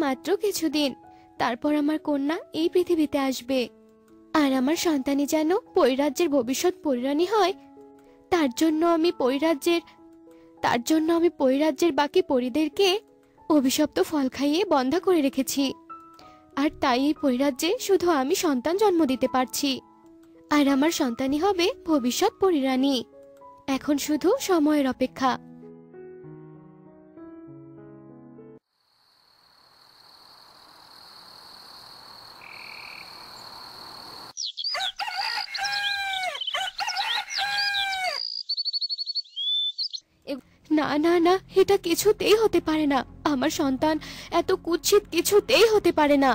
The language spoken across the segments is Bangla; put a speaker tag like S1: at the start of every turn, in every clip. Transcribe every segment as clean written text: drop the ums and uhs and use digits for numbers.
S1: মাত্র কিছুদিন, তারপর আমার কন্যা এই পৃথিবীতে আসবে। আর আমার সন্তানই যেন পরিরাজ্যের ভবিষ্যৎ পরিরানী হয়, তার জন্য আমি পরিরাজ্যের বাকি পরিদেরকে অভিশপ্ত ফল খাইয়ে বন্ধা করে রেখেছি। আর তাই এই পরিরাজ্যে শুধু আমি সন্তান জন্ম দিতে পারছি, আর আমার সন্তানই হবে ভবিষ্যৎ পরিরানী। এখন শুধু সময়ের অপেক্ষা। না না না, এটা কিছুতেই হতে পারে না। আমার সন্তান এত কুৎসিত কিছুতেই হতে পারে না।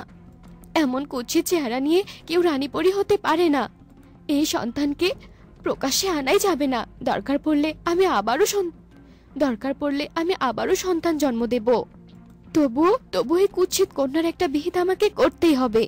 S1: এমন কুৎসিত চেহারা নিয়ে কেউ রানীপরি হতে পারে না। এই সন্তানকে প্রকাশ্যে আনাই যাবে না। দরকার পড়লে আমি আবারও সন্তান জন্ম দেব। তবু এই কুৎসিত কন্যার একটা বিহিত আমাকে করতেই হবে।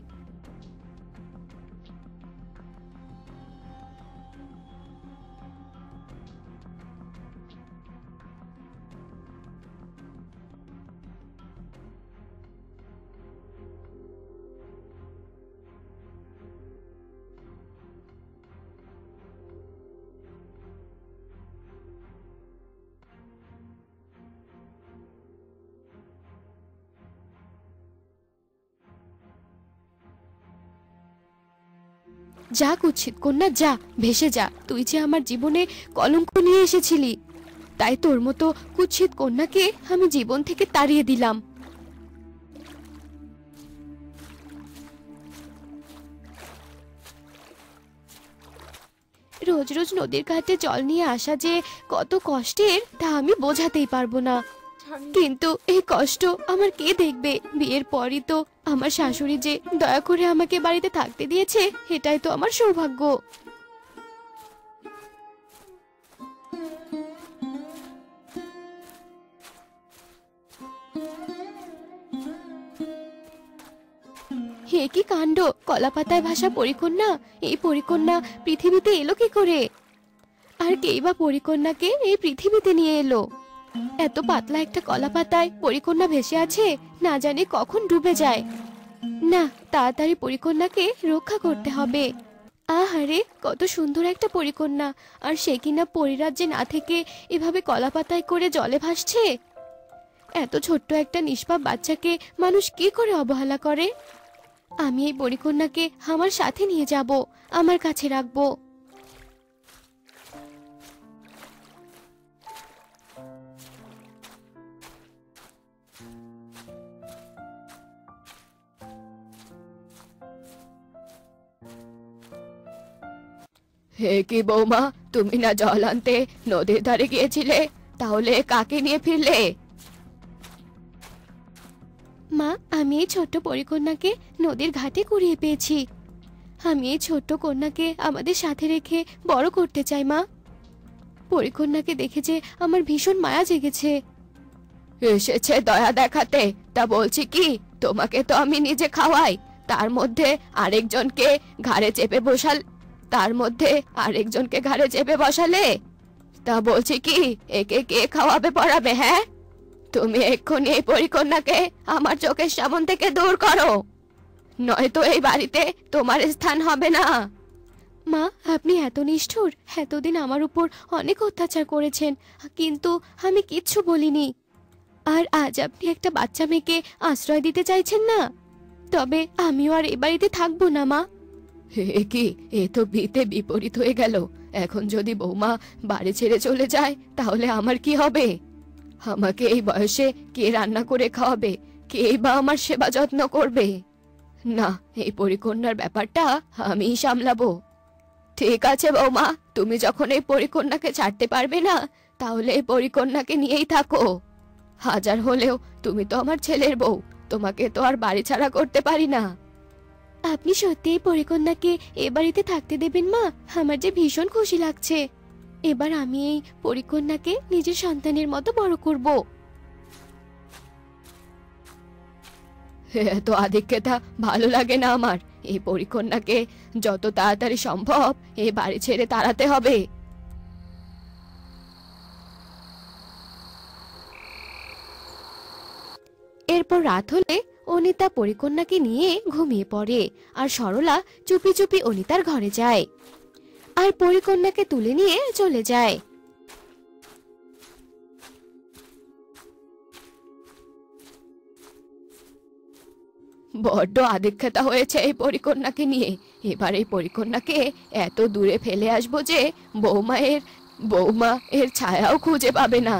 S1: যা কুৎসিত কন্যা, যা, ভেসে যা। তুই যে আমার জীবনে কলঙ্ক নিয়ে এসেছিলি, তাই তোর মতো কুৎসিত কন্যাকে আমি জীবন থেকে তাড়িয়ে দিলাম। রোজ রোজ নদীর ঘাটে জল নিয়ে আসা যে কত কষ্টের তা আমি বোঝাতেই পারবো না। কিন্তু এই কষ্ট আমার কে দেখবে? বিয়ের পরই তো আমার শাশুড়ি যে দয়া করে আমাকে বাড়িতে থাকতে দিয়েছে, এটাই তো আমার সৌভাগ্য। হে কি কাণ্ড! কলাপাতায় ভাসা পরিকন্যা, এই পরিকন্যা পৃথিবীতে এলো কি করে? আর কেই বা পরিকন্যাকে এই পৃথিবীতে নিয়ে এলো? এত পাতলা একটা কলাপাতায় পরিকন্যা ভেসে আছে, না জানি কখন ডুবে যায়। না, তাড়াতাড়ি পরিকন্যাকে রক্ষা করতে হবে। আহারে, কত সুন্দর একটা পরিকন্যা, আর সে কিনা পরিরাজ্যে না থেকে এভাবে কলাপাতায় করে জলে ভাসছে। এত ছোট্ট একটা নিষ্পাপ বাচ্চাকে মানুষ কি করে অবহেলা করে? আমি এই পরিকন্যাকে আমার সাথে নিয়ে যাব, আমার কাছে রাখবো। হে কি বৌমা, তুমি না জল আনতে নদীর ধারে গিয়েছিলে, তাহলে কাকে নিয়ে ফিরলে? মা, আমি এই ছোট্ট পরিকন্যাকে নদীর ঘাটে কুড়িয়ে পেয়েছি। আমি এই ছোট্ট কন্যাকে আমাদের সাথে রেখে বড় করতে চাই মা। পরিকন্যাকে দেখে যে আমার ভীষণ মায়া জেগেছে। এসেছে দয়া দেখাতে, তা বলছি কি, তোমাকে তো আমি নিজে খাওয়াই, তার মধ্যে আরেকজনকে ঘাড়ে চেপে বসালে। তা বলছি কি, একে কে খাওয়াবে পড়াবে? হ্যাঁ, তুমি এক্ষুনি এই পরিকন্যাকে আমার চোখের সামনে থেকে দূর করো, নয়তো এই বাড়িতে তোমার স্থান হবে না। মা, আপনি এত নিষ্ঠুর! এতদিন আমার উপর অনেক অত্যাচার করেছেন, কিন্তু আমি কিচ্ছু বলিনি। আর আজ আপনি একটা বাচ্চা মেয়েকে আশ্রয় দিতে চাইছেন না? তবে আমিও আর এই বাড়িতে থাকবো না মা। হে কি, এ তো বিতে বিপরীত হয়ে গেল। এখন যদি বৌমা বাড়ি ছেড়ে চলে যায়, তাহলে আমার কি হবে? আমাকে এই বয়সে কে রান্না করে খাওয়াবে? কে বা আমার সেবা যত্ন করবে? না, এই পরিকন্যার ব্যাপারটা আমিই সামলাবো। ঠিক আছে বৌমা, তুমি যখন এই পরিকন্যাকে ছাড়তে পারবে না, তাহলে এই পরিকন্যাকে নিয়েই থাকো। হাজার হলেও তুমি তো আমার ছেলের বউ, তোমাকে তো আর বাড়ি ছাড়া করতে পারি না। আপনি সত্যি এই পরিকন্যাকে এ বাড়িতে থাকতে দেবেন মা? আমার যে ভীষণ খুশি লাগছে। এবার আমি এই পরিকন্যাকে নিজের সন্তানের মতো বড় করব। এত আধিক্যতা ভালো লাগে না আমার। এই পরিকন্যাকে যত তাড়াতাড়ি সম্ভব এই বাড়ি ছেড়ে তাড়াতে হবে। এরপর রাত হলে অনিতা পরিকন্যাকে নিয়ে ঘুমিয়ে পড়ে আর সরলা চুপি চুপি অনিতার ঘরে যায় আর পরিকন্যাকে তুলে নিয়ে চলে যায়। বড্ড আদিক্ষেতা হয়েছে এই পরিকন্যাকে নিয়ে। এবার এই পরিকন্যাকে এত দূরে ফেলে আসবো যে বৌমা এর ছায়াও খুঁজে পাবে না।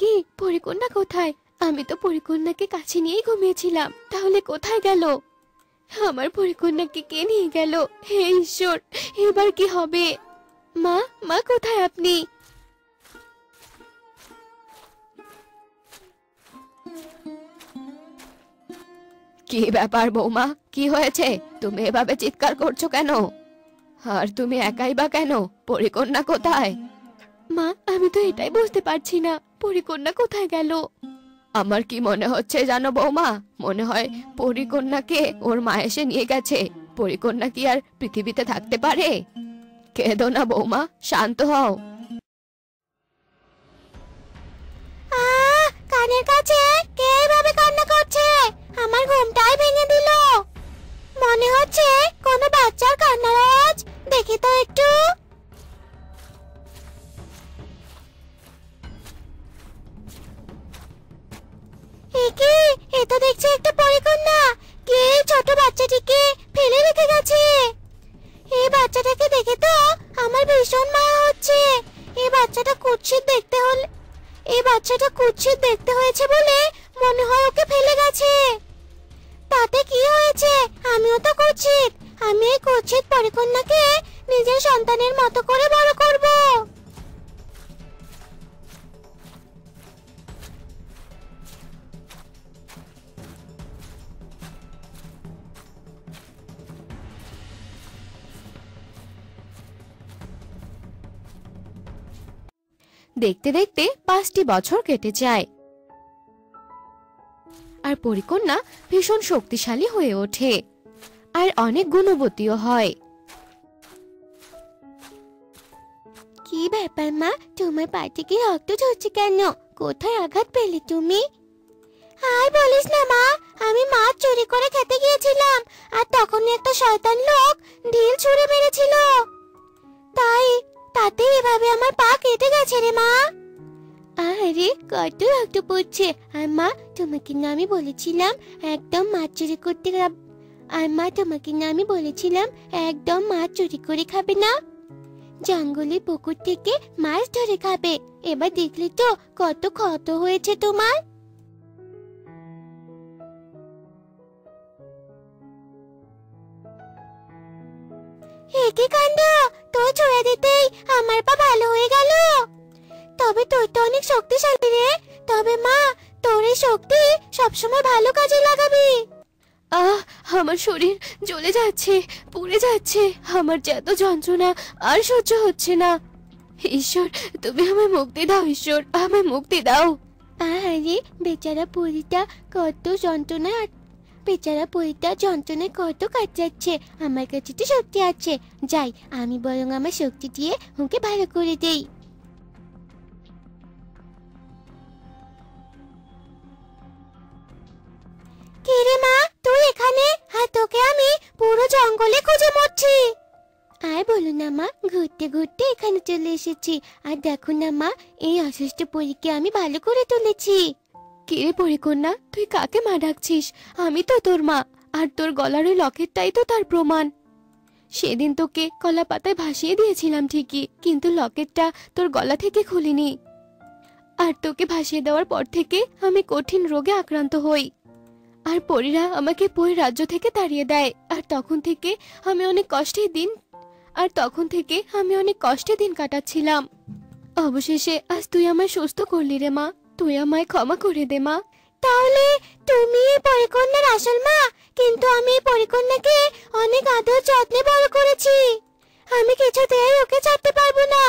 S1: কি পরিকন্যা কোথায়? আমি তো পরিকন্যাকে কাছে নিয়েই ঘুমিয়েছিলাম, তাহলে কোথায় গেল? আমার পরিকন্যাকে কে নিয়ে গেল? হে ঈশ্বর, এবার কি হবে? মা, মা কোথায় আপনি? কি ব্যাপার বৌমা, কি হয়েছে? তুমি এভাবে চিৎকার করছো কেন? আর তুমি একাই বা কেন? পরিকন্যা কোথায়? মা, আমি তো এটাই বুঝতে পারছি না, পরিকন্যা কোথায় গেল? আমার কি মনে হচ্ছে জানো বৌমা, মনে হয় পরিকন্যাকে ওর মা এসে নিয়ে গেছে। পরিকন্যা কি আর পৃথিবীতে থাকতে পারে? কেঁদো না বৌমা, শান্ত হও। কানের কাছে কে এভাবে কান্না করছে? আমার ঘুমটাই ভেঙে দিল। মনে হচ্ছে কোনো বাচ্চার কান্নার আওয়াজ। দেখি তো একটু। এ তো দেখছি একটা পরিকন্যা। কে ছোট বাচ্চাটিকে ফেলে রেখে গেছে? এই বাচ্চাটাকে দেখে তো আমার ভীষণ মায়া হচ্ছে। এই বাচ্চাটা কুৎসিত দেখতে হয়েছে বলে মনে হয় ওকে ফেলে গেছে। তাতে কি হয়েছে? আমিও তো কুৎসিত। আমি এই কুৎসিত পরিকন্যাকে নিজের সন্তানের মতো করে বড় করব। দেখতে দেখতে 5টি বছর কেটে যায় আর পরিকন্যা ভীষণ শক্তিশালী হয়ে ওঠে আর অনেক গুণবতীও হয়। কি ব্যাপার মা, তোমার পা থেকে রক্ত ঝরছে কেন? কোথায় আঘাত পেলে তুমি? আর বলিস না মা, আমি মাছ চুরি করে খেতে গিয়েছিলাম আর তখনই একটা শয়তান লোক ঢিল ছুঁড়ে মেরেছিল। তাতে এভাবে আমার পা কেটে গেছে রে মা। আরে কত রক্ত পড়ছে। আর মা, তোমাকে না আমি বলেছিলাম একদম মাছ চুরি করে খাবে না। জঙ্গলের পুকুর থেকে মাছ ধরে খাবে। এবার দেখলি তো কত ক্ষত হয়েছে তোমার। কি কাণ্ড! তোর ছুঁয়ে দিতেই আমার পা ভালো হয়ে গেল। তবে তুই তো অনেক শক্তিশালী রে। তবে মা, তোর এই শক্তি সবসময় ভালো কাজে লাগাবি। আমার শরীর জ্বলে যাচ্ছে, পুড়ে যাচ্ছে। আমার যে এত যন্ত্রণা আর সহ্য হচ্ছে না। ঈশ্বর, তুমি আমায় মুক্তি দাও। ঈশ্বর, আমায় মুক্তি দাও। আরে বেচারা পরীটা যন্ত্রণায় কত কাটাচ্ছে। আমার কাছে তো শক্তি আছে। যাই, আমি বরং আমার শক্তি দিয়ে ওকে ভালো করে দেই। কে রে মা, তুই এখানে? আর তোকে আমি পুরো জঙ্গলে খুঁজে মরছি। আর বলো না মা, ঘুরতে ঘুরতে এখানে চলে এসেছি। আর দেখো না মা, এই অসুস্থ পরীকে আমি ভালো করে তুলেছি। কে রে পরিকন্যা, তুই কাকে মা ডাকছিস? আমি তো তোর মা, আর তোর গলার ওই লকেটটাই তো তার প্রমাণ। সেদিন তোকে কলা পাতায় ভাসিয়ে দিয়েছিলাম ঠিকই, কিন্তু লকেটটা তোর গলা থেকে খুলিনি। আর তোকে ভাসিয়ে দেওয়ার পর থেকে আমি কঠিন রোগে আক্রান্ত হই। আর পরীরা আমাকে পরী রাজ্য থেকে তাড়িয়ে দেয়। আর তখন থেকে আমি অনেক কষ্টে দিন কাটাচ্ছিলাম। অবশেষে আজ তুই আমায় সুস্থ করলি রে মা। তুই আমায় ক্ষমা করে দে মা। তাহলে তুমি পরিকন্যার আসল মা? কিন্তু আমি পরিকন্যাকে অনেক আদর যত্নে বড় করেছি। আমি কিছুতেই ওকে ছাড়তে পারবো না।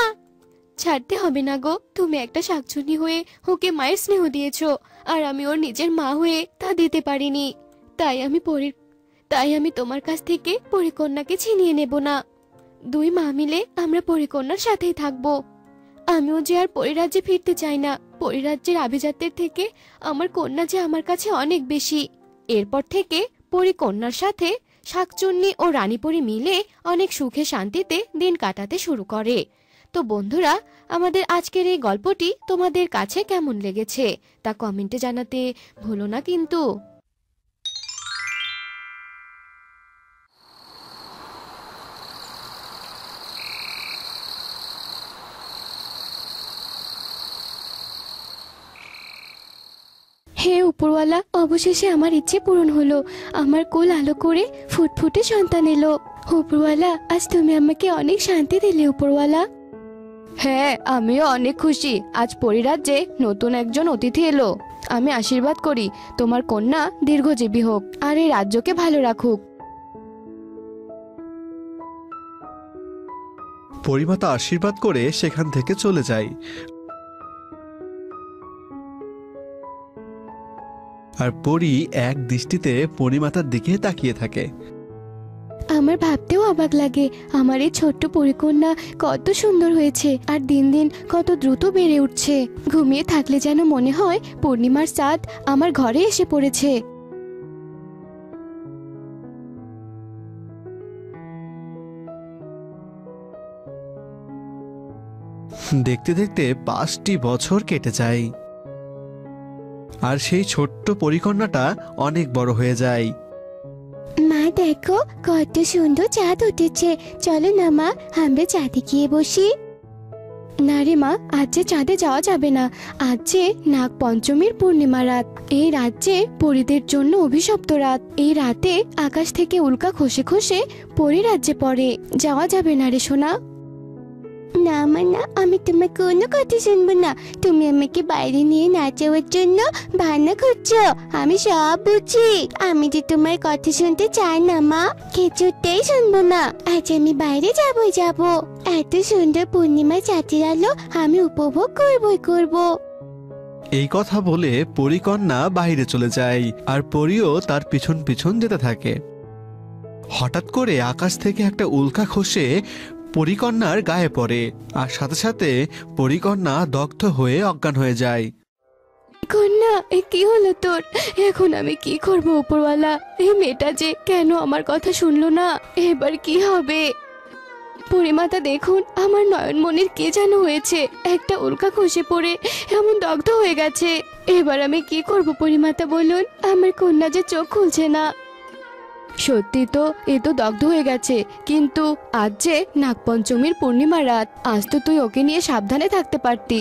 S1: ছাড়তে হবে না গো, তুমি একটা শাকচুন্নি হয়ে ওকে মায়ের স্নেহ দিয়েছো, আর আমি ওর নিজের মা হয়ে তা দিতে পারিনি। তাই আমি তোমার কাছ থেকে পরিকন্যাকে ছিনিয়ে নেব না। দুই মা মিলে আমরা পরিকন্যার সাথেই থাকবো। আমিও যে আর পরিরাজ্যে ফিরতে চাই না। পরিরাজ্যের আভিজাত্যের থেকে আমার কন্যা যে আমার কাছে অনেক বেশি। এরপর থেকে পরিকন্যার সাথে শাকচুন্নি ও রানীপরি মিলে অনেক সুখে শান্তিতে দিন কাটাতে শুরু করে। তো বন্ধুরা, আমাদের আজকের এই গল্পটি তোমাদের কাছে কেমন লেগেছে তা কমেন্টে জানাতে ভুলো না কিন্তু। হে উপরওয়ালা, অবশেষে আমার ইচ্ছে পূরণ হলো। আমার কোল আলো করে ফুটফুটে সন্তান এলো। উপরওয়ালা, আজ তুমি আমাকে অনেক শান্তি দিলে উপরওয়ালা। হ্যাঁ, আমিও অনেক খুশি। আজ পরিরাজ্যে নতুন একজন অতিথি এলো। আমি আশীর্বাদ করি তোমার কন্যা দীর্ঘজীবী হোক আর এই রাজ্যকে ভালো রাখুক।
S2: পরিমাতা আশীর্বাদ করে সেখান থেকে চলে যায়। আর পরি এক দৃষ্টিতে পরিমাতার দিকে তাকিয়ে থাকে।
S1: আমার ভাবতেও অবাক লাগে, আমার এই ছোট্ট পরিকন্যা কত সুন্দর হয়েছে আর দিন দিন কত দ্রুত বেড়ে উঠছে। ঘুমিয়ে থাকলে যেন মনে হয় পূর্ণিমার চাঁদ আমার ঘরে এসে পড়েছে।
S2: দেখতে দেখতে 5টি বছর কেটে যায় আর সেই ছোট্ট পরিকন্যাটা অনেক বড় হয়ে যায়।
S1: মা দেখো, কত সুন্দর চাঁদ উঠেছে। চলো না মা, আমরা চাঁদে গিয়ে বসি। না রে মা, আজ যে চাঁদে যাওয়া যাবে না। আজ যে নাগ পঞ্চমীর পূর্ণিমা রাত। এই রাত যে পরীদের জন্য অভিশপ্ত রাত। এই রাতে আকাশ থেকে উল্কা খসে খসে পরী রাজ্যে পড়ে। যাওয়া যাবে না রে সোনা। না মা না, আমি তোমার কোনো কথা শুনবো না। তুমি আমাকে বাইরে নিয়ে না যাওয়ার জন্য বাহানা করছো। আমি সব বুঝি। আমি যে তোমার কথা শুনতে চাই না মা, কিছুতেই শুনবো না। আজ আমি বাইরে যাব। এত সুন্দর পূর্ণিমা চাঁদের আলো আমি উপভোগ করব।
S2: এই কথা বলে পরিকন্যা বাইরে চলে যায় আর পরিও তার পিছন পিছন যেতে থাকে। হঠাৎ করে আকাশ থেকে একটা উল্কা খসে পরিকন্যার গায়ে পড়ে আর সাথে সাথে পরিকন্যা দগ্ধ হয়ে অজ্ঞান হয়ে যায়।
S1: কন্যা, কি হলো তোর? এখন আমি কি করবো উপরওয়ালা? এই মেয়েটা যে কেন আমার কথা শুনলো না? এবার কি হবে? পরিমাতা দেখুন, আমার নয়নমণির কে যেন হয়েছে। একটা উল্কা খসে পড়ে এমন দগ্ধ হয়ে গেছে। এবার আমি কি করব পরিমাতা বলুন? আমার কন্যা যে চোখ খুলছে না। সত্যি তো, এ তো দগ্ধ হয়ে গেছে, কিন্তু আজ যে নাগপঞ্চমীর পূর্ণিমা রাত। আজ তো তুই ওকে নিয়ে সাবধানে থাকতে পারতি।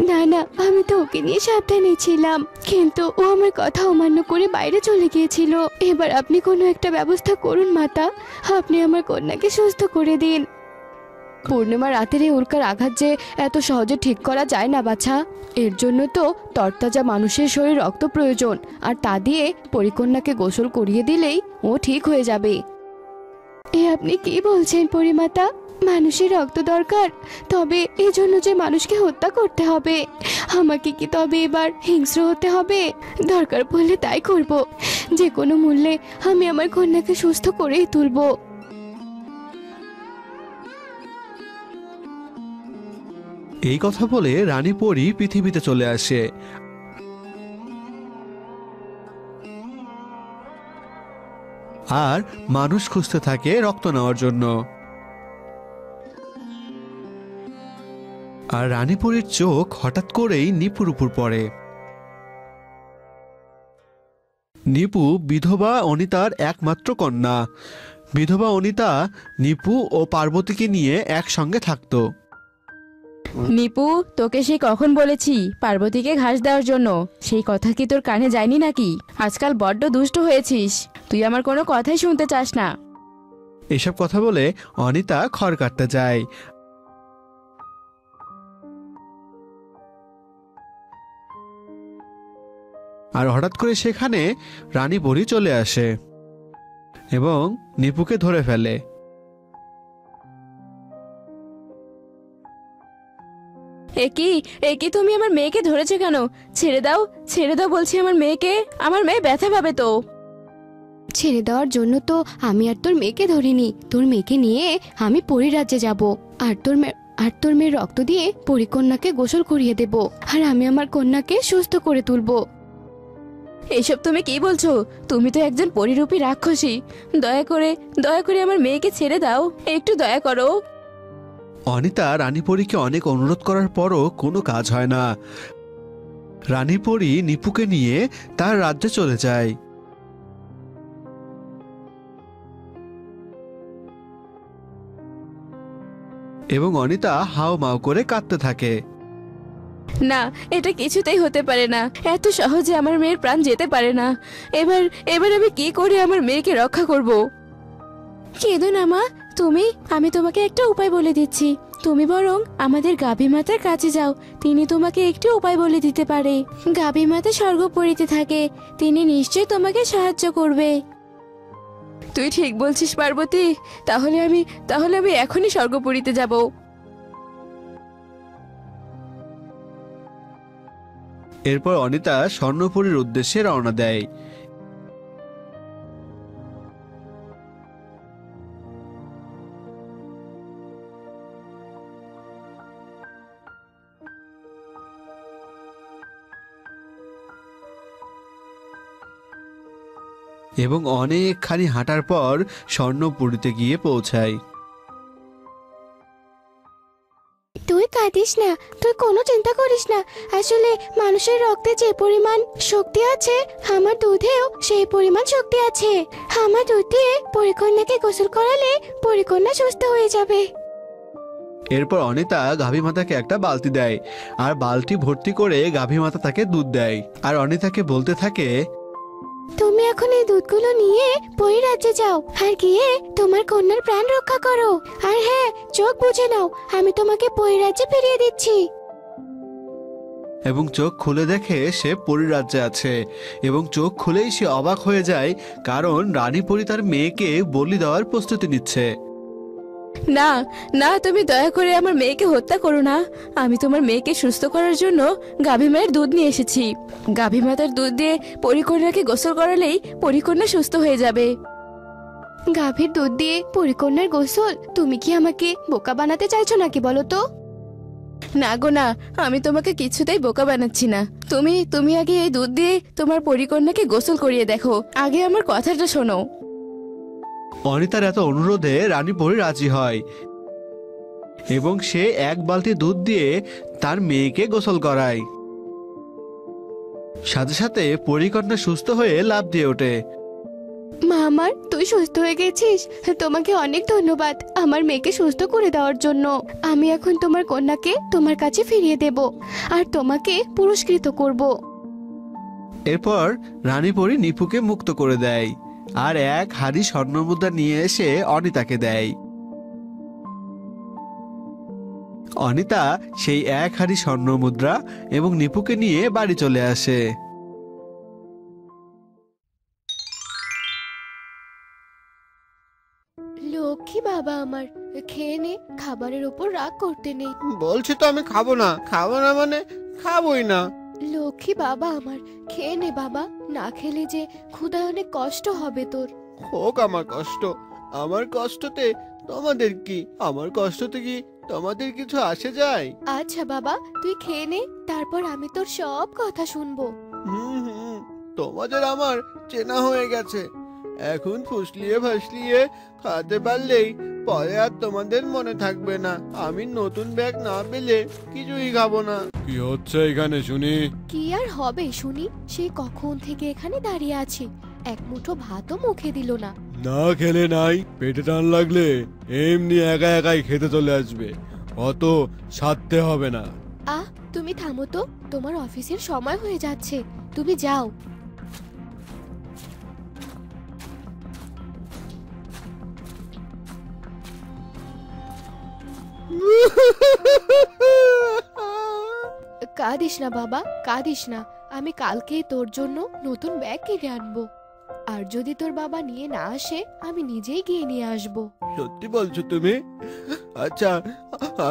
S1: না না, আমি তো ওকে নিয়ে সাবধানে ছিলাম, কিন্তু ও আমার কথা অমান্য করে বাইরে চলে গিয়েছিল। এবার আপনি কোনো একটা ব্যবস্থা করুন মাতা। আপনি আমার কন্যাকে সুস্থ করে দিন। পূর্ণিমা রাতের এই উল্কার আঘাত যে এত সহজে ঠিক করা যায় না বাছা। এর জন্য তো তরতাজা মানুষের শরীর রক্ত প্রয়োজন, আর তা দিয়ে পরিকন্যাকে গোসল করিয়ে দিলেই ও ঠিক হয়ে যাবে। এ আপনি কি বলছেন পরিমাতা? মানুষের রক্ত দরকার? তবে এই জন্য যে মানুষকে হত্যা করতে হবে? আমাকে কি তবে এবার হিংস্র হতে হবে? দরকার পড়লে তাই করব। যে কোনো মূল্যে আমি আমার কন্যাকে সুস্থ করেই তুলব।
S2: এই কথা বলে রানী পরী পৃথিবীতে চলে আসে। আর মানুষ খুঁজতে থাকে রক্ত নেওয়ার জন্য। আর রানীপুরীর চোখ হঠাৎ করেই নিপুর উপর পড়ে। নিপু বিধবা অনিতার একমাত্র কন্যা। বিধবা অনিতা নিপু ও পার্বতীকে নিয়ে একসঙ্গে থাকত।
S3: নিপু, তোকে সেই কখন বলেছি পার্বতীকে ঘাস দেওয়ার জন্য? সেই কথা কি তোর কানে যায়নি নাকি? আজকাল বড্ড দুষ্ট হয়েছিস, তুই আমার কোনো কথাই শুনতে চাস না।
S2: এসব কথা বলে অনিতা খড় কাটতে যায়। আর হঠাৎ করে সেখানে রানী পরী চলে আসে এবং নিপুকে ধরে ফেলে।
S3: একি তুমি আমার মেয়েকে ধরেছো কেন? ছেড়ে দাও, ছেড়ে দাও বলছি আমার মেয়েকে, আমার মেয়ে ব্যথা পাবে তো।
S1: ছেড়ে দেওয়ার জন্য তো আমি আর তোর মেয়েকে ধরিনি, তোর মেয়েকে নিয়ে আমি পরিরাজ্যে যাব আর তোর মেয়ের রক্ত দিয়ে পরিকন্যাকে গোসল করিয়ে দেব, আর আমি আমার কন্যাকে সুস্থ করে তুলবো।
S3: এসব তুমি কি বলছো? তুমি তো একজন পরিরূপী রাক্ষসী। দয়া করে আমার মেয়েকে ছেড়ে দাও, একটু দয়া করো।
S2: অনিতা রানী পরীকে অনেক অনুরোধ করার পরও কোনো কাজ হয় না। রানী পরী নিপুকে নিয়ে তার রাজ্যে চলে যায়। এবং অনিতা হাও মাও করে কাঁদতে থাকে।
S3: না, এটা কিছুতেই হতে পারে না, এত সহজে আমার মেয়ের প্রাণ যেতে পারে না। এবার আমি কি করে আমার মেয়েকে রক্ষা করব? কেঁদো না মা, আমি তোমাকে একটা উপায় বলে দিচ্ছি। তুমি বরং আমাদের গাভী মাতার কাছে যাও, তিনি তোমাকে একটি উপায় বলে দিতে পারে। গাভী মাতা স্বর্গপুরীতে থাকে, তিনি নিশ্চয়ই তোমাকে সাহায্য করবে। তুই ঠিক বলছিস পার্বতী, তাহলে আমি এখনই স্বর্গপুরীতে যাব।
S2: এরপর অনিতা স্বর্ণপুরীর উদ্দেশ্যে রওনা দেয়। এবং অনেকখানি হাঁটার পর স্বর্ণপুরীতে গিয়ে পৌঁছায়।
S1: তুই কাঁদিস না, তুই কোনো চিন্তা করিস না। আসলে মানুষের রক্তে যে পরিমাণ শক্তি আছে, আমার দুধেও সেই পরিমাণ শক্তি আছে। আমার দুধ দিয়ে পরিকন্যাকে গোসল করালে পরিকন্যা সুস্থ হয়ে যাবে।
S2: এরপর অনিতা গাভী মাতাকে একটা বালতি দেয়, আর বালতি ভর্তি করে গাভী মাতা তাকে দুধ দেয়। আর অনিতাকে বলতে থাকে,
S1: তুমি এখন এই দুধগুলো নিয়ে পরিরাজ্যে যাও আর গিয়ে তোমার কন্যার প্রাণ রক্ষা করো। আর হ্যাঁ, চোখ বুজে নাও, আমি তোমাকে পরিরাজ্যে ফিরিয়ে দিচ্ছি।
S2: এবং চোখ খুলে দেখে সে পরিরাজ্যে আছে। এবং চোখ খুলেই সে অবাক হয়ে যায়, কারণ রানী পরী তার মেয়েকে বলি দেওয়ার প্রস্তুতি নিচ্ছে।
S3: না না, তুমি দয়া করে আমার মেয়েকে হত্যা করো না। আমি তোমার মেয়েকে সুস্থ করার জন্য গাভী মায়ের দুধ নিয়ে এসেছি। গাভী মাতার দুধ দিয়ে পরিকন্যাকে গোসল করালেই পরিকন্যা সুস্থ হয়ে যাবে।
S1: গাভীর দুধ দিয়ে পরিকন্যার গোসল? তুমি কি আমাকে বোকা বানাতে চাইছো নাকি বলো তো?
S3: না গো না, আমি তোমাকে কিছুতেই বোকা বানাচ্ছি না। তুমি আগে এই দুধ দিয়ে তোমার পরিকন্যাকে গোসল করিয়ে দেখো, আগে আমার কথাটা শোনো।
S2: অনিতার এত অনুরোধে রানী পরী রাজি হয় এবং সে এক বালতি দুধ দিয়ে তার মেয়েকে গোসল করায়। সাথে সাথে পরিকন্যা সুস্থ হয়ে লাফ দিয়ে ওঠে।
S1: মা আমার, তুই সুস্থ হয়ে গেছিস, তোমাকে অনেক ধন্যবাদ আমার মেয়েকে সুস্থ করে দেওয়ার জন্য। আমি এখন তোমার কন্যাকে তোমার কাছে ফিরিয়ে দেব আর তোমাকে পুরস্কৃত করব।
S2: এরপর রানী পরী নিপুকে মুক্ত করে দেয় আর এক হাড়ি স্বর্ণমুদ্রা নিয়ে এসে অনিতাকে দেয়। অনিতা সেই এক হাড়ি স্বর্ণমুদ্রা এবং নিপুকে নিয়ে বাড়ি চলে আসে।
S1: লক্ষ্মী বাবা আমার, খেয়ে নে, খাবারের উপর রাগ করতে নেই।
S4: বলছি তো আমি খাবো না, খাবো না মানে খাবোই না।
S1: লক্ষ্মী বাবা আমার, খেয়ে নে বাবা, না খেলে যে ক্ষুধায় অনেক কষ্ট হবে তোর।
S4: হোক আমার কষ্ট, আমার কষ্টতে তোমাদের কি? আমার কষ্টতে কি তোমাদের কিছু আসে যায়?
S1: আচ্ছা বাবা, তুই খেয়ে নে, তারপর আমি তোর সব কথা শুনবো।
S4: হুম, তোমাদের আমার চেনা হয়ে গেছে। এখন ফুসলিয়ে ফাসলিয়ে খাতে পারলেই পরে আর তোমাদের মনে থাকবে না। আমি নতুন ব্যাগ না পেলে কিছুই খাবো না। কি হচ্ছে এখানে শুনি?
S1: কি আর হবে শুনি, সেই কখন থেকে এখানে দাঁড়িয়ে আছি, এক মুঠো ভাতও মুখে দিল না।
S4: না খেলে নাই, পেটে টান লাগলে এমনি একা একাই খেতে চলে আসবে। অত সাধতে হবে না।
S1: আহ, তুমি থামো তো, তোমার অফিসের সময় হয়ে যাচ্ছে, তুমি যাও। কাঁদিস না বাবা, কাঁদিস না। আমি কালকেই তোর জন্য নতুন ব্যাগ কিনে আনবো। আর যদি তোর বাবা নিয়ে না আসে, আমি নিজেই গিয়ে নিয়ে আসবো।
S4: সত্যি বলছো তুমি? আচ্ছা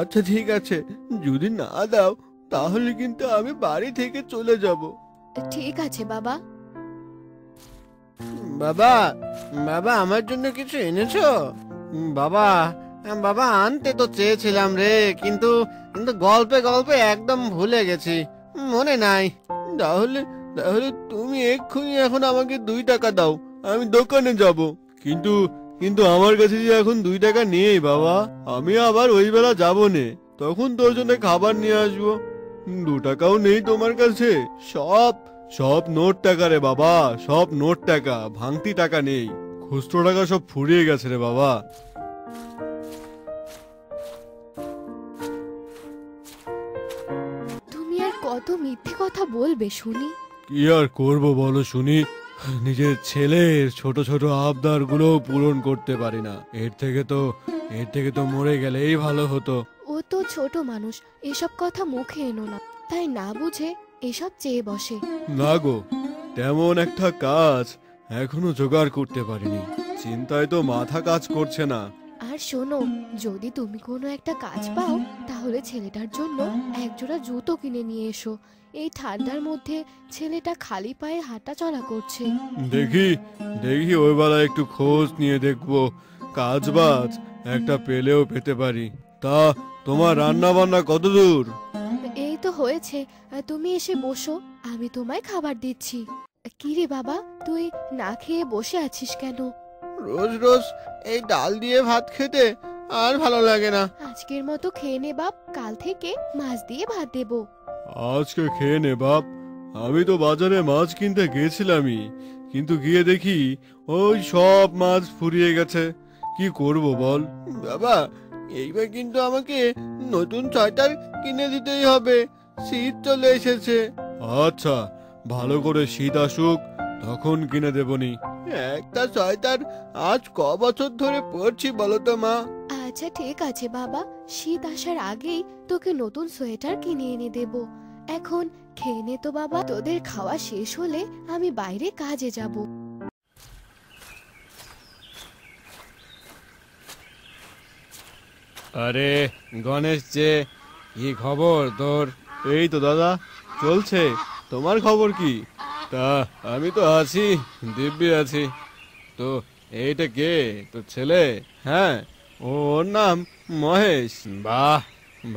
S4: আচ্ছা ঠিক আছে, যদি না দাও তাহলে কিন্তু আমি বাড়ি থেকে চলে যাব।
S1: ঠিক আছে বাবা।
S4: বাবা, বাবা আমার জন্য কিছু এনেছো? বাবা, বাবা আনতে তো চেয়েছিলাম রে, কিন্তু কিন্তু গল্পে গল্পে একদম ভুলে গেছি, মনে নাই। তাহলে তাহলে তুমি এক্ষুনি এখন আমাকে 2 টাকা দাও, আমি দোকানে যাব। কিন্তু কিন্তু আমার কাছে যে এখন 2 টাকা নেই বাবা, আমি আবার ওই বেলা যাবো নে, তখন তোর জন্য খাবার নিয়ে আসবো। 2 টাকাও নেই তোমার কাছে? সব সব নোট টাকা রে বাবা, সব নোট টাকা, ভাঙতি টাকা নেই, খুচরো টাকা সব ফুরিয়ে গেছে রে বাবা।
S1: তুমি আর কত মিথ্যে কথা বলবে শুনি?
S4: কি আর করব বলো শুনি, নিজের ছেলের ছোট ছোট আবদার গুলো পূরণ করতে পারি না। এর থেকে তো মরে গেলেই ভালো হতো।
S1: ও তো ছোট মানুষ, এসব কথা মুখে এনো না, তাই না বুঝে এসব চেয়ে বসে।
S4: না গো, তেমন একটা কাজ এখনো জোগাড় করতে পারিনি, চিন্তায় তো মাথা কাজ করছে না।
S1: আর শোনো, যদি তুমি কোনো একটা কাজ পাও, তাহলে ছেলেটার জন্য একজোড়া জুতো কিনে নিয়ে এসো। এই ঠান্ডার মধ্যে ছেলেটা খালি পায়ে হাঁটা চলা করছে।
S4: দেখি দেখি ওই বেলা একটু খোঁজ নিয়ে দেখবো, কাজ বাজ একটা পেলেও পেতে পারি। তা তোমার রান্না বান্না কত দূর?
S1: এই তো হয়েছে, তুমি এসে বসো, আমি তোমায় খাবার দিচ্ছি। কি রে বাবা, তুই না খেয়ে বসে আছিস কেন?
S4: রোজ রোজ এই ডাল দিয়ে ভাত খেতে আর ভালো লাগে না।
S1: আজকের মতো খেয়ে নে বাপ, কাল থেকে মাছ দিয়ে ভাত দেবো।
S4: আজকে খেয়ে নে বাপ, আমি তো বাজারে মাছ কিনতে গেছিলামই, কিন্তু গিয়ে দেখি ওই সব মাছ ফুরিয়ে গেছে। কি করব বল বাবা, এইবার কিন্তু আমাকে নতুন সোয়েটার কিনে দিতেই হবে, শীত চলে এসেছে। আচ্ছা, ভালো করে শীত আসুক তখন কিনে দেবনি। একটা সোয়েটার আজ ক বছর ধরে পরছি বলো তো মা?
S1: আচ্ছা ঠিক আছে বাবা, শীত আসার আগেই তোকে নতুন সোয়েটার কিনে এনে দেব। এখন খেয়ে নে তো বাবা, তোদের খাওয়া শেষ হলে আমি বাইরে কাজে যাব।
S4: আরে গণেশ যে, কি খবর তোর? এই তো দাদা, চলছে। তোমার খবর কি? তা আমি তো আছি, দিব্যি আছি। তো এইটা কে, তোর ছেলে? হ্যাঁ, ওর নাম মহেশ। বাহ,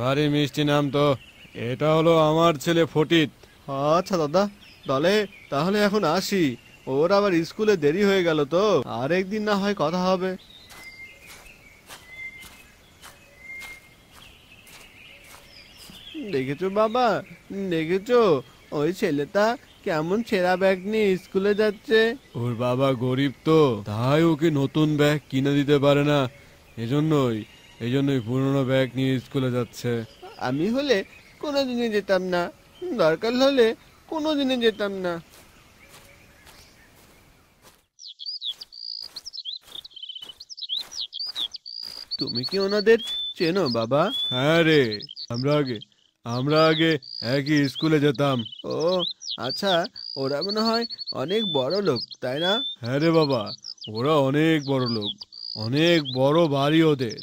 S4: ভারী মিষ্টি নাম তো। এটা হলো আমার ছেলে ফটিক। আচ্ছা দাদা, তাহলে এখন আসি, ওর আবার স্কুলে দেরি হয়ে গেল তো, আরেকদিন না হয় কথা হবে। দেখেছো বাবা, দেখেছো ওই ছেলেটা কেমন ছেঁড়া ব্যাগ নিয়ে স্কুলে যাচ্ছে? ওর বাবা গরিব তো, তাই ওকে নতুন ব্যাগ কিনে দিতে পারে না, এজন্যই পুরনো ব্যাগ নিয়ে স্কুলে যাচ্ছে। আমি হলে কোনোদিনই যেতাম না, দরকার হলে কোনোদিনই যেতাম না। তুমি কি ওনাদের চেনো বাবা? হ্যাঁ রে, আমরা আগে একই স্কুলে যেতাম। ও আচ্ছা, ওরা মনে হয় অনেক বড় লোক, তাই না? হ্যাঁ রে বাবা, ওরা অনেক বড় লোক, অনেক বড় বাড়ি ওদের।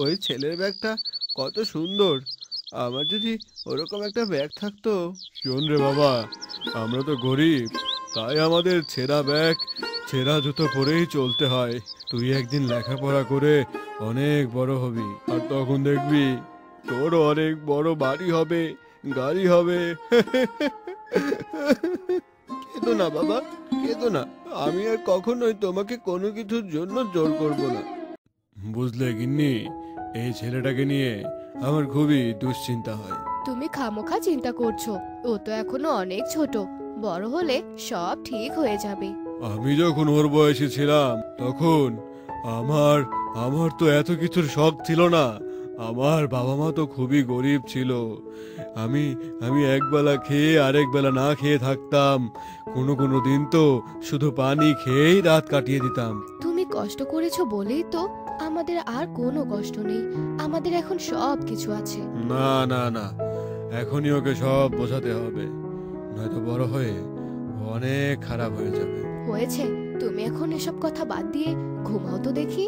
S4: ওই ছেলের ব্যাগটা কত সুন্দর, আমার যদি ওরকম একটা ব্যাগ থাকতো। শোন রে বাবা, আমরা তো গরিব, তাই আমাদের ছেঁড়া ব্যাগ ছেঁড়া জুতো পরেই চলতে হয়। তুই একদিন লেখাপড়া করে অনেক বড় হবি, আর তখন দেখবি তোর অনেক বড় বাড়ি হবে, গাড়ি হবে। কেঁদো না বাবা, কেঁদো না, আমি আর কখনোই তোমাকে কোনো কিছুর জন্য জোর করব না। বুঝলে গিন্নি, এই ছেলেটাকে নিয়ে আমার খুবই দুশ্চিন্তা হয়।
S1: তুমি খামোখা চিন্তা করছো, ও তো এখনো অনেক ছোট, বড় হলে সব ঠিক হয়ে যাবে।
S4: আমি যখন ওর বয়সী ছিলাম তখন আমার তো এত কিছুর শখ ছিল না, আমার বাবা মা তো খুবই গরিব ছিল। আমি আমি একবেলা খেয়ে আরেক বেলা না খেয়ে থাকতাম। কোনো কোনো দিন তো শুধু পানি খেয়েই রাত কাটিয়ে দিতাম।
S1: তুমি কষ্ট করেছো বলেই তো আমাদের আর কোনো কষ্ট নেই। আমাদের এখন সব কিছু আছে।
S4: না না না, এখনই ওকে সব বোঝাতে হবে, নয়তো বড় হয়ে ও অনেক খারাপ হয়ে যাবে।
S1: হয়েছে, তুমি এখন এসব কথা বাদ দিয়ে ঘুমাও তো দেখি।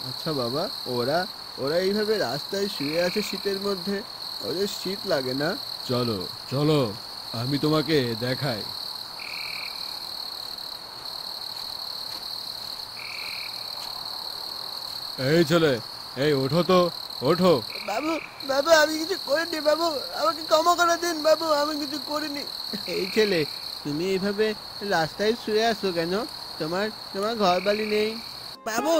S4: আচ্ছা বাবা, ওরা ওরা এইভাবে রাস্তায় শুয়ে আছে শীতের মধ্যে, ওদের শীত লাগে না? চলো চলো, আমি তোমাকে দেখাই। এই ছেলে, এই ওঠো তো, ওঠো। বাবু বাবু, আমি কিছু করিনি বাবু, আমাকে ক্ষমা করে দিন বাবু, আমি কিছু করিনি। এই ছেলে, তুমি এইভাবে রাস্তায় শুয়ে আছো কেন? তোমার তোমার ঘর বাড়ি নেই? বাবু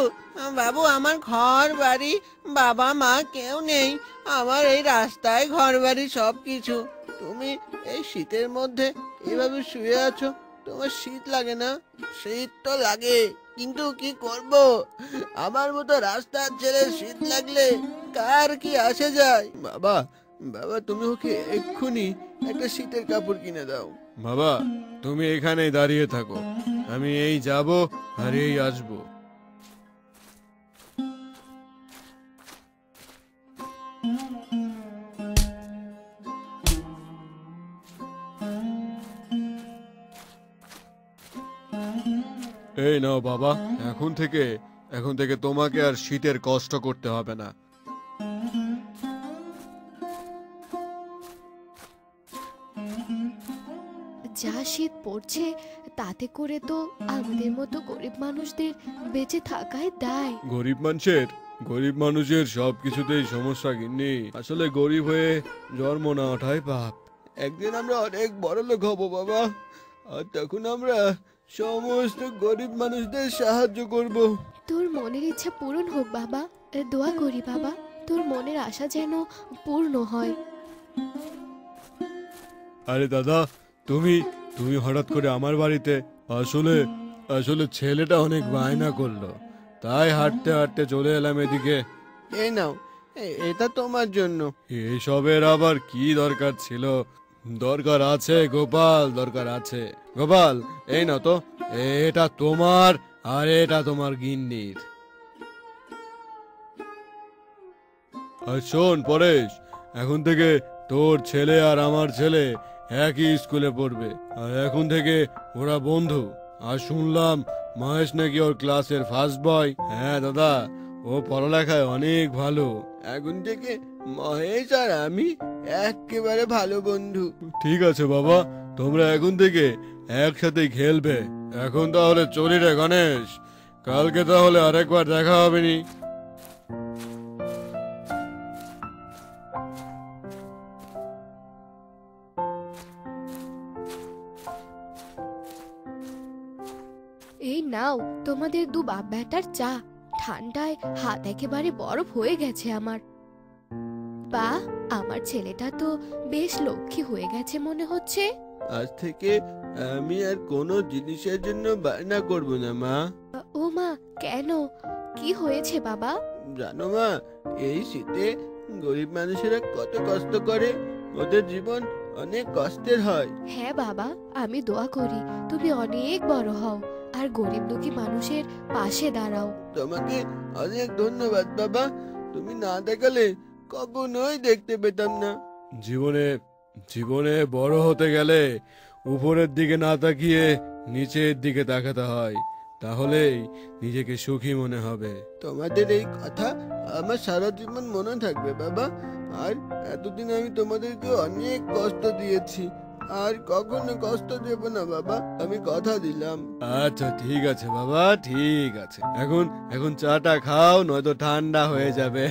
S4: বাবু, আমার ঘর বাড়ি বাবা মা কেউ নেই। আমার এই রাস্তায় ঘর বাড়ি সব কিছু। তুমি এই শীতের মধ্যে এভাবে শুয়ে আছো, তোমার শীত লাগে না? শীত তো লাগে, কিন্তু কি করব, আমার মতো রাস্তার ছেলে শীত লাগলে কার কি আসে যায়? বাবা বাবা, তুমি ওকে এক্ষুনি একটা শীতের কাপড় কিনে দাও। বাবা, তুমি এখানেই দাঁড়িয়ে থাকো, আমি এই যাব আর এই আসবো। এই নাও বাবা, এখন থেকে তোমাকে আর শীতের কষ্ট করতে হবে না।
S1: যা শীত পড়ছে তাতে করে তো আমাদের মতো গরিব মানুষদের বেঁচে থাকাই দায়।
S4: গরিব মানুষের সবকিছুতেই সমস্যা, গিন্নি। আসলে গরিব হয়ে জন্ম না ওঠাই পাপ। একদিন আমরা অনেক বড় লোক হব বাবা, আর তখন আমরা সমস্ত গরিব মানুষদের সাহায্য করব।
S1: তোর মনের ইচ্ছা পূরণ হোক বাবা, দোয়া করি বাবা, তোর মনের আশা যেন পূর্ণ হয়।
S4: আরে দাদা, তুমি তুমি হঠাৎ করে আমার বাড়িতে? আসলে আসলে ছেলেটা অনেক বায়না করলো, তাই হাঁটতে হাঁটতে চলে এলাম এদিকে। এই নাও, এটা তোমার জন্য। এসবের আবার কি দরকার ছিল? দরকার আছে গোপাল, দরকার আছে। গোপাল, এই নাও তো, এটা তোমার আর এটা তোমার গিন্নির। আর শোন পরেশ, এখন থেকে তোর ছেলে আর আমার ছেলে একই স্কুলে পড়বে, আর এখন থেকে ওরা বন্ধু। আর শুনলাম মহেশ নাকি ওর ক্লাসের ফার্স্ট বয়। হ্যাঁ দাদা, ও পড়ালেখায় অনেক ভালো। এখন থেকে মহেশ আর আমি একেবারে ভালো বন্ধু। ঠিক আছে বাবা, তোমরা এখন থেকে একসাথে খেলবে। এখন তাহলে চলি রে গণেশ, কালকে তাহলে আরেকবার দেখা হবে নি।
S1: এই নাও তোমাদের দু বাপ বেটার চা। ঠান্ডায় হাত একেবারে বরফ হয়ে গেছে আমার। বাহ, আমার ছেলেটা তো বেশ লক্ষ্মী হয়ে গেছে মনে হচ্ছে।
S4: আজ থেকে আমি আর কোনো জিনিসের জন্য বায়না করব না মা।
S1: ও মা, কেন? কি হয়েছে বাবা?
S4: জানো মা, এই শীতে গরিব মানুষেরা কত কষ্ট করে, ওদের জীবন অনেক কষ্টের হয়।
S1: হ্যাঁ বাবা, আমি দোয়া করি তুমি অনেক বড় হও আর গরিব দুঃখী মানুষের পাশে দাঁড়াও।
S4: তোমাকে অনেক ধন্যবাদ বাবা, তুমি না দেখালে কখনোই দেখতে পেতাম না। জীবনে জীবনে বড় হতে গেলে উপরের দিকে না তাকিয়ে নিচের দিকে তাকাতে হয়, তাহলেই নিজেকে সুখী মনে হবে। তোমাদের এই কথা আমার সারা জীবন মনে থাকবে বাবা। আর এতদিন আমি তোমাদেরকে অনেক কষ্ট দিয়েছি, আর কখনো কষ্ট দেব না বাবা, আমি কথা দিলাম। আচ্ছা ঠিক আছে বাবা, ঠিক আছে। এখন চাটা খাও, নয়তো ঠান্ডা হয়ে যাবে।